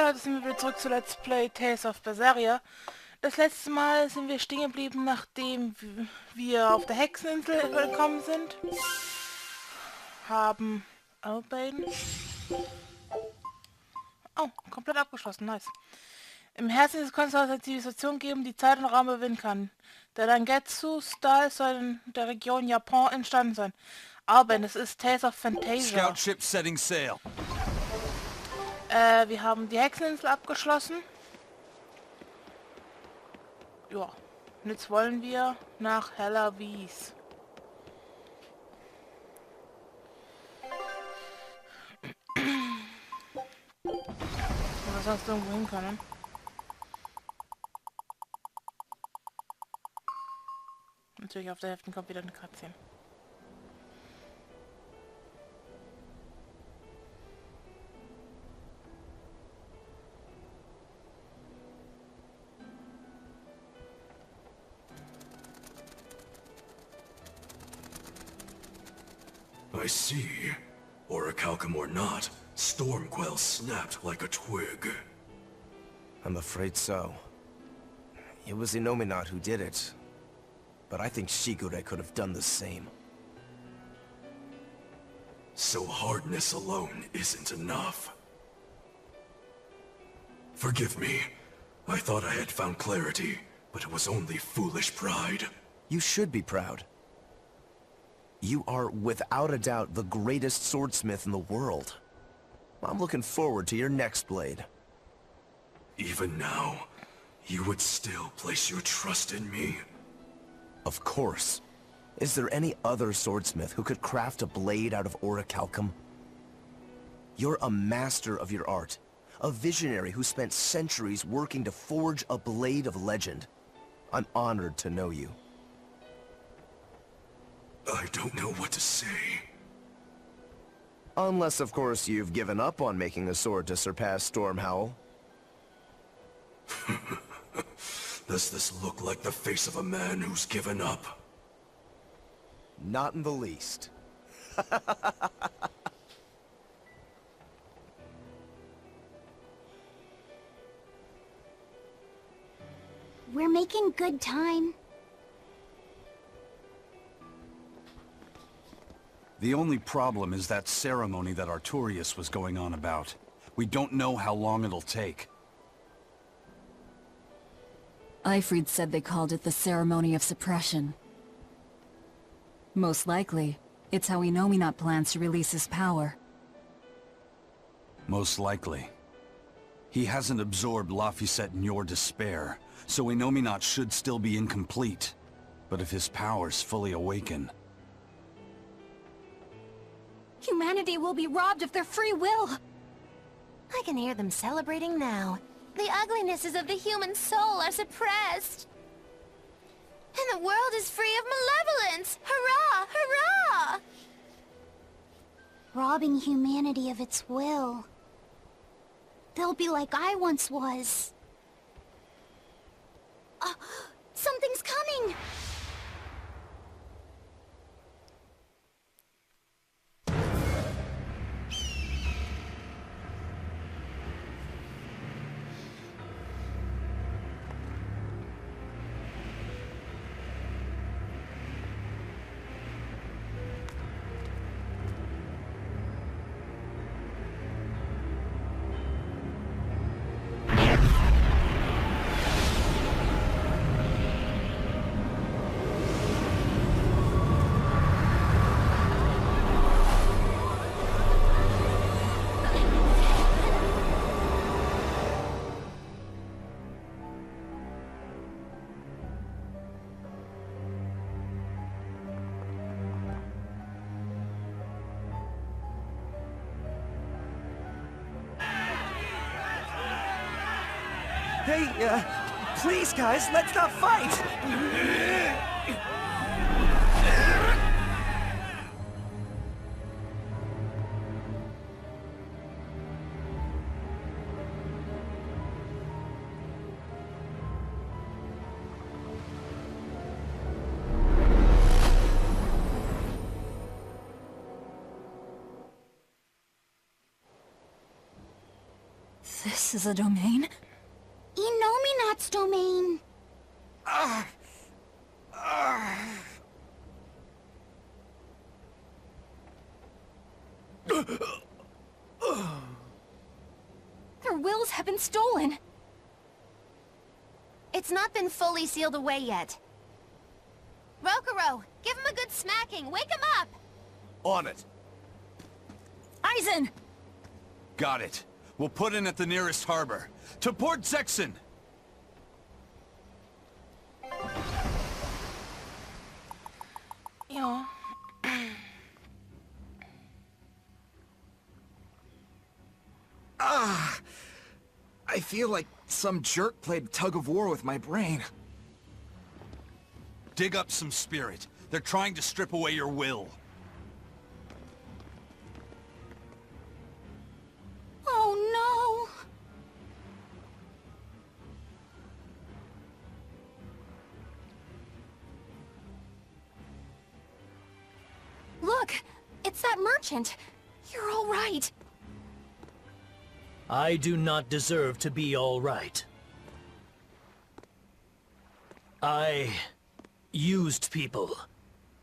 Hi, heute sind wir wieder zurück zu Let's Play Tales of Berseria. Das letzte Mal sind wir stehen geblieben, nachdem wir auf der Hexeninsel gekommen sind. Haben... Oh, komplett abgeschlossen, nice. Im Herzen des Konzerts soll es eine Zivilisation geben, die Zeit und Raum überwinden kann. Der Dangetsu-Style soll in der Region Japan entstanden sein. Alben, es ist Tales of Fantasia. Scout ship setting sail. Wir haben die Hexeninsel abgeschlossen. Ja, und jetzt wollen wir nach Wies. Was sonst irgendwo hin können. Natürlich auf der Hälfte kommt wieder eine Cutscene. I see. Orichalcum or not, Stormquell snapped like a twig. I'm afraid so. It was Inominat who did it. But I think Shigure could have done the same. So hardness alone isn't enough. Forgive me. I thought I had found clarity, but it was only foolish pride. You should be proud. You are, without a doubt, the greatest swordsmith in the world. I'm looking forward to your next blade. Even now, you would still place your trust in me. Of course. Is there any other swordsmith who could craft a blade out of orichalcum? You're a master of your art. A visionary who spent centuries working to forge a blade of legend. I'm honored to know you. I don't know what to say. Unless, of course, you've given up on making a sword to surpass Stormhowl. Does this look like the face of a man who's given up? Not in the least. We're making good time. The only problem is that ceremony that Artorius was going on about. We don't know how long it'll take. Eifried said they called it the Ceremony of Suppression. Most likely, it's how Inominat plans to release his power. Most likely. He hasn't absorbed Laphicet in your despair, so Inominat should still be incomplete. But if his powers fully awaken... Humanity will be robbed of their free will. I can hear them celebrating now. The uglinesses of the human soul are suppressed. And the world is free of malevolence! Hurrah! Hurrah! Robbing humanity of its will. They'll be like I once was. Something's coming! Hey, please guys, let's not fight! This is a domain? Inominat's domain. Their wills have been stolen. It's not been fully sealed away yet. Rokuro, give him a good smacking. Wake him up! On it. Aizen! Got it. We'll put in at the nearest harbor. To Port Zexen! Ja. I feel like some jerk played tug of war with my brain. Dig up some spirit. They're trying to strip away your will. Oh no! Look! It's that merchant! You're all right! I do not deserve to be all right. I used people,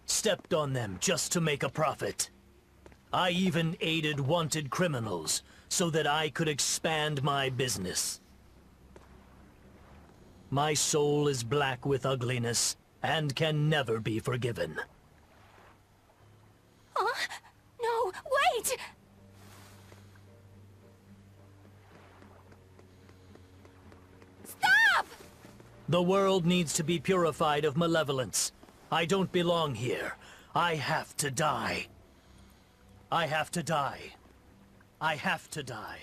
stepped on them just to make a profit. I even aided wanted criminals so that I could expand my business. My soul is black with ugliness and can never be forgiven. Huh? No, wait! Stop! The world needs to be purified of malevolence. I don't belong here. I have to die. I have to die. I have to die.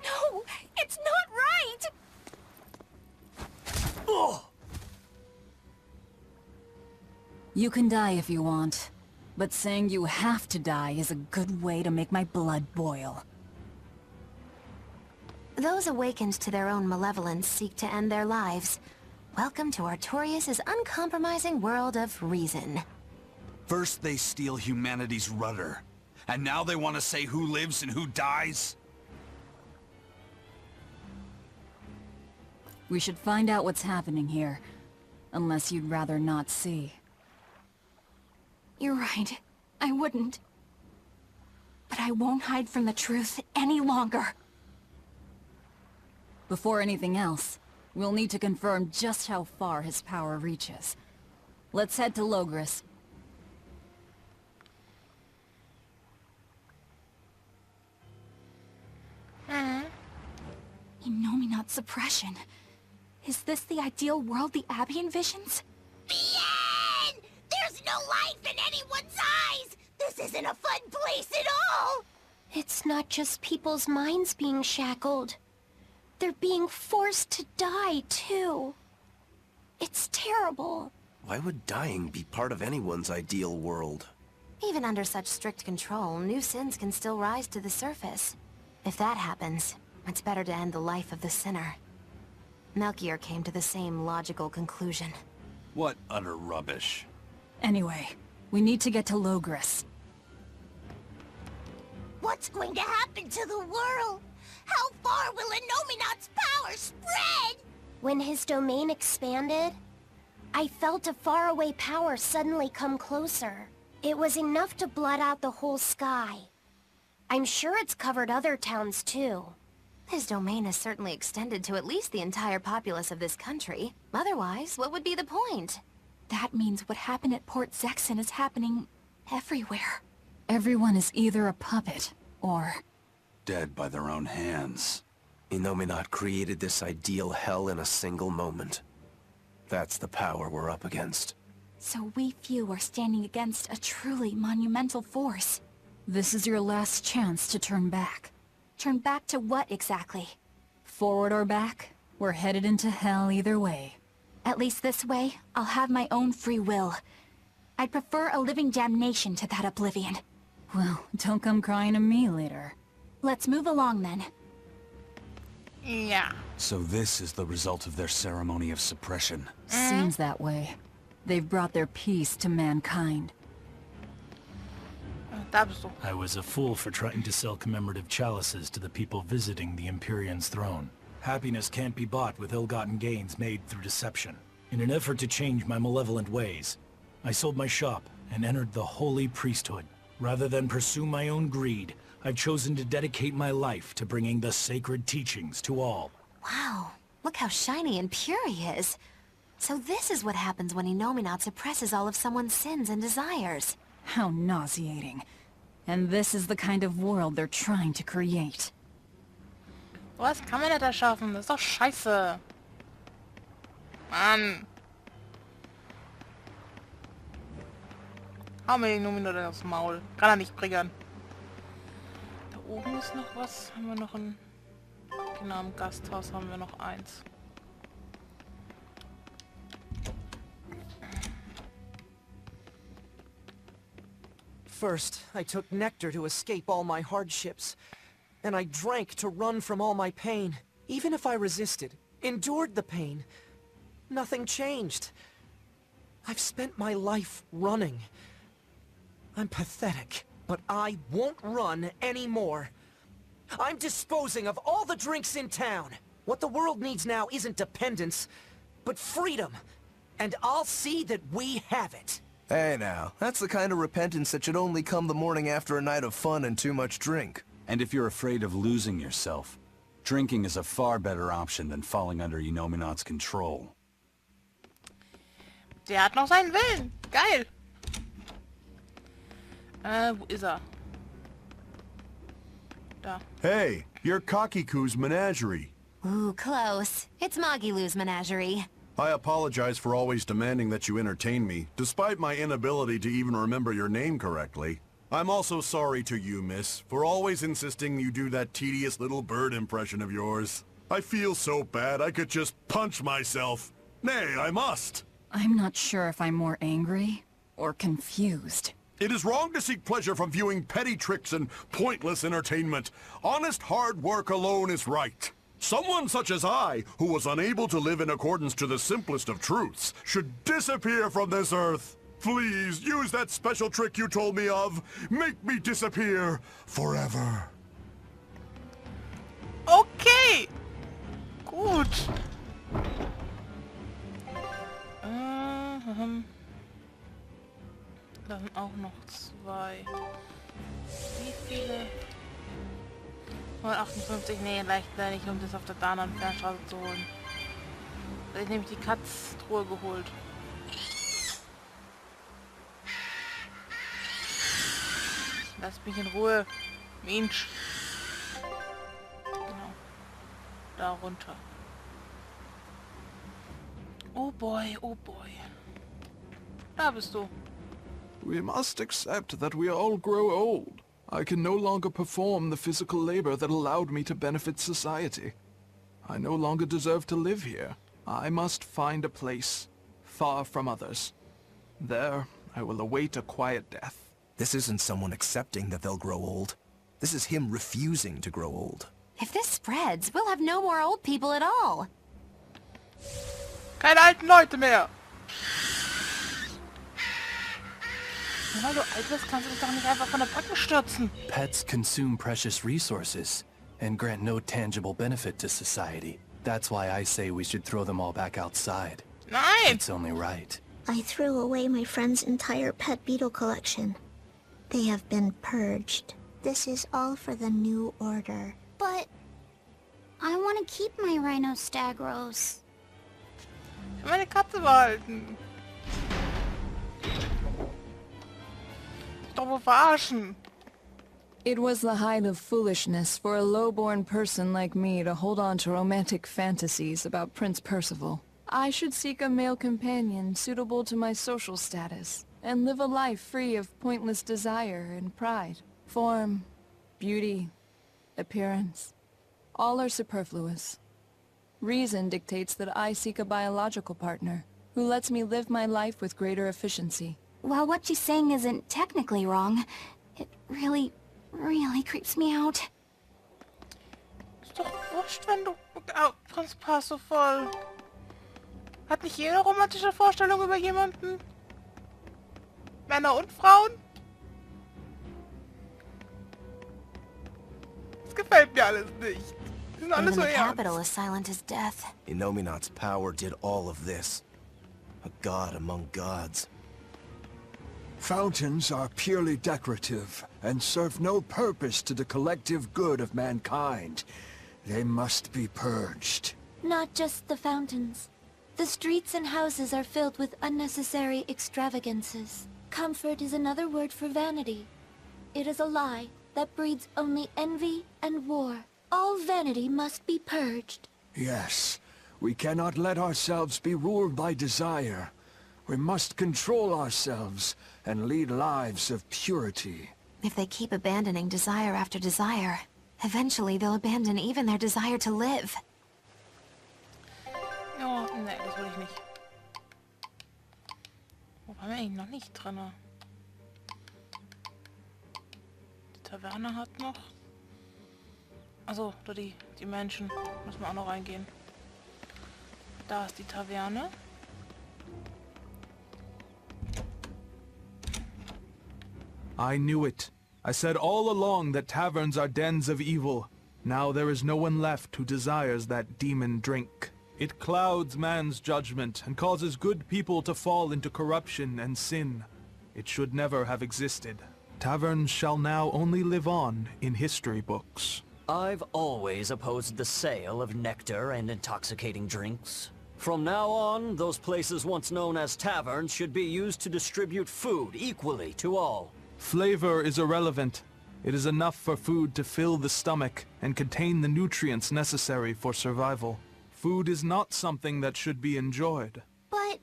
No, it's not right! Oh! You can die if you want, but saying you have to die is a good way to make my blood boil. Those awakened to their own malevolence seek to end their lives. Welcome to Artorius' uncompromising world of reason. First they steal humanity's rudder. And now they want to say who lives and who dies? We should find out what's happening here. Unless you'd rather not see. You're right. I wouldn't. But I won't hide from the truth any longer. Before anything else, we'll need to confirm just how far his power reaches. Let's head to Logris. Inominat suppression. Is this the ideal world the Abbey envisions? Bien! There's no life in anyone's eyes! This isn't a fun place at all! It's not just people's minds being shackled. They're being forced to die, too. It's terrible. Why would dying be part of anyone's ideal world? Even under such strict control, new sins can still rise to the surface. If that happens, it's better to end the life of the sinner. Melchior came to the same logical conclusion. What utter rubbish. Anyway, we need to get to Logris. What's going to happen to the world? How far will Inominat's power spread? When his domain expanded, I felt a faraway power suddenly come closer. It was enough to blot out the whole sky. I'm sure it's covered other towns too. His domain has certainly extended to at least the entire populace of this country. Otherwise, what would be the point? That means what happened at Port Zexen is happening everywhere. Everyone is either a puppet, or... Dead by their own hands. Inominat created this ideal hell in a single moment. That's the power we're up against. So we few are standing against a truly monumental force. This is your last chance to turn back. Turn back to what exactly? Forward or back, we're headed into hell either way. At least this way, I'll have my own free will. I'd prefer a living damnation to that oblivion. Well, don't come crying to me later. Let's move along then. Ja. So this is the result of their ceremony of suppression. Seems that way. They've brought their peace to mankind. Da bist du. I was a fool for trying to sell commemorative chalices to the people visiting the Empyrean's throne. Happiness can't be bought with ill-gotten gains made through deception. In an effort to change my malevolent ways, I sold my shop and entered the holy priesthood. Rather than pursue my own greed, I've chosen to dedicate my life to bringing the sacred teachings to all. Wow, look how shiny and pure he is. So this is what happens when Innominaut suppresses all of someone's sins and desires. How nauseating. And this is the kind of world they're trying to create. Was kann man nicht erschaffen? Das ist doch scheiße. Mann. Hau mir den Innominaut aufs Maul. Kann er nicht bringen. Da oben ist noch was. Haben wir noch ein... Genau, im Gasthaus haben wir noch eins. First, I took nectar to escape all my hardships. And I drank to run from all my pain. Even if I resisted, endured the pain, nothing changed. I've spent my life running. I'm pathetic, but I won't run anymore. I'm disposing of all the drinks in town. What the world needs now isn't dependence, but freedom. And I'll see that we have it. Hey now, that's the kind of repentance that should only come the morning after a night of fun and too much drink. And if you're afraid of losing yourself, drinking is a far better option than falling under Innominaut's control. Der hat noch seinen Willen. Geil. Wo ist er? Da. Hey, you're Kakiku's menagerie. Ooh, close. It's Magilu's menagerie. I apologize for always demanding that you entertain me, despite my inability to even remember your name correctly. I'm also sorry to you, miss, for always insisting you do that tedious little bird impression of yours. I feel so bad I could just punch myself. Nay, I must. I'm not sure if I'm more angry or confused. It is wrong to seek pleasure from viewing petty tricks and pointless entertainment. Honest hard work alone is right. Someone such as I, who was unable to live in accordance to the simplest of truths, should disappear from this earth. Please, use that special trick you told me of. Make me disappear forever. Okay. Gut. Da sind auch noch zwei. Wie viele? 158, nee, leicht nicht, um das auf der anderen Fernstraße zu holen. Da ist nämlich die Katztruhe geholt. Lass mich in Ruhe. Mensch. Genau. Da runter. Oh boy, oh boy. Da bist du. We must accept that we all grow old. I can no longer perform the physical labor that allowed me to benefit society. I no longer deserve to live here. I must find a place, far from others. There, I will await a quiet death. This isn't someone accepting that they'll grow old. This is him refusing to grow old. If this spreads, we'll have no more old people at all. Keine alten Leute mehr. Weil du alt bist, kannst du dich doch nicht einfach von der Backe stürzen. Pets consume precious resources and grant no tangible benefit to society. That's why I say we should throw them all back outside. Nein! It's only right. I threw away my friend's entire pet beetle collection. They have been purged. This is all for the new order. But I want to keep my Rhino-Stagros. Ich will meine Katze behalten. Doch wohl verarschen. It was the height of foolishness for a low-born person like me to hold on to romantic fantasies about Prince Percival. I should seek a male companion suitable to my social status, and live a life free of pointless desire and pride. Form, beauty, appearance, all are superfluous. Reason dictates that I seek a biological partner, who lets me live my life with greater efficiency. While what she's saying isn't technically wrong, it really creeps me out. Ist doch wurscht, wenn du... Prinz Parsifal. Hat nicht jeder romantische Vorstellung über jemanden? Männer und Frauen? gefällt mir alles nicht. Die sind alle Even so the ernst. capital is silent as death. Inominat's power did all of this. A god among gods. Fountains are purely decorative and serve no purpose to the collective good of mankind. They must be purged. Not just the fountains. The streets and houses are filled with unnecessary extravagances. Comfort is another word for vanity. It is a lie that breeds only envy and war. All vanity must be purged. Yes, we cannot let ourselves be ruled by desire. We must control ourselves and lead lives of purity. If they keep abandoning desire after desire, eventually they'll abandon even their desire to live. Ja, ne, das will ich nicht. Wo waren wir eigentlich noch nicht drin? Die Taverne hat noch... Also, da die Menschen. Müssen wir auch noch reingehen. Da ist die Taverne. I knew it. I said all along that taverns are dens of evil. Now there is no one left who desires that demon drink. It clouds man's judgment and causes good people to fall into corruption and sin. It should never have existed. Taverns shall now only live on in history books. I've always opposed the sale of nectar and intoxicating drinks. From now on, those places once known as taverns should be used to distribute food equally to all. Flavor is irrelevant. It is enough for food to fill the stomach and contain the nutrients necessary for survival. Food is not something that should be enjoyed. But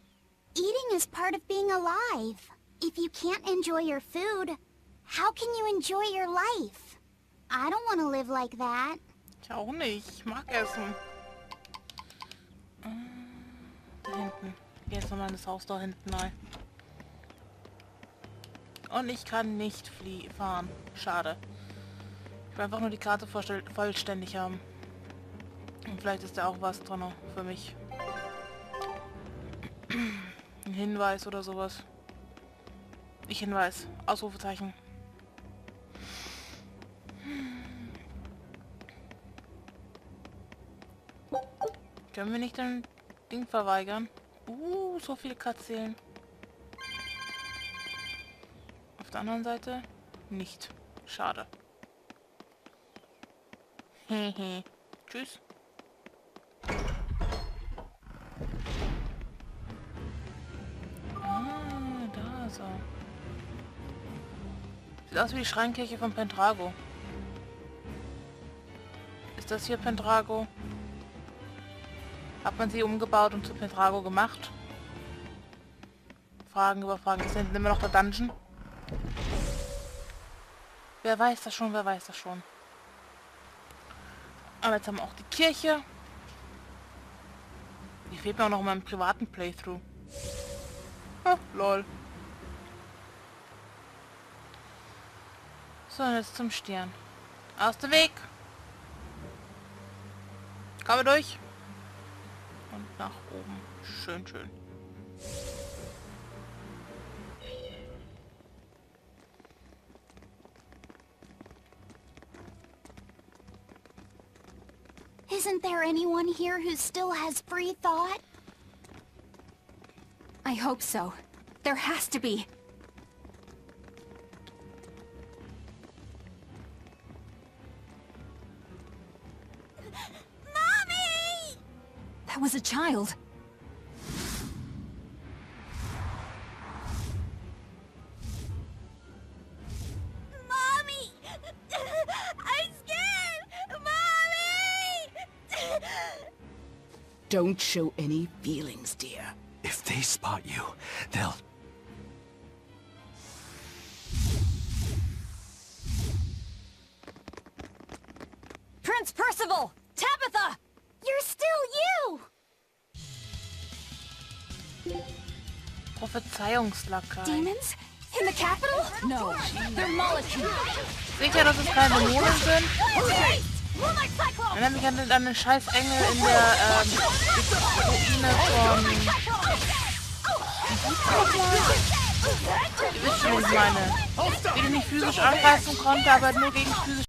eating is part of being alive. If you can't enjoy your food, how can you enjoy your life? I don't want to live like that. Ich auch nicht. Ich mag Essen. Da hinten. Ich geh jetzt nochmal in das Haus da hinten rein. Und ich kann nicht fahren. Schade. Ich will einfach nur die Karte vollständig haben. Und vielleicht ist da auch was drin für mich. Ein Hinweis oder sowas. Nicht Hinweis. Ausrufezeichen. Können wir nicht ein Ding verweigern? So viele Cutscenen. Auf der anderen Seite nicht. Schade. Hehe. Tschüss. Da ist er. Sieht aus wie die Schreinkirche von Pendrago. Ist das hier Pendrago? Hat man sie umgebaut und zu Pendrago gemacht? Fragen über Fragen. Ist hinten immer noch der Dungeon? Wer weiß das schon, wer weiß das schon. Aber jetzt haben wir auch die Kirche. Die fehlt mir auch noch in meinem privaten Playthrough. Lol. So, und jetzt zum Stern. Aus dem Weg. Komme durch. Und nach oben. Schön, schön. Isn't there anyone here who still has free thought? I hope so. There has to be. Mommy! That was a child. Mommy! I'm scared! Mommy! Don't show any feelings, dear. If they spot you, they'll... Prince Percival! Tabitha! You're still you! Prophezeiungslacker. Demons? In the capital? No, they're molecules. Sicher, dass es keine Dämonen sind? Erinnert mich an den scheiß Engel in der Ruine von... Ihr wisst schon, was ich meine. Die nicht physisch angreifen konnte, aber nur gegen physisch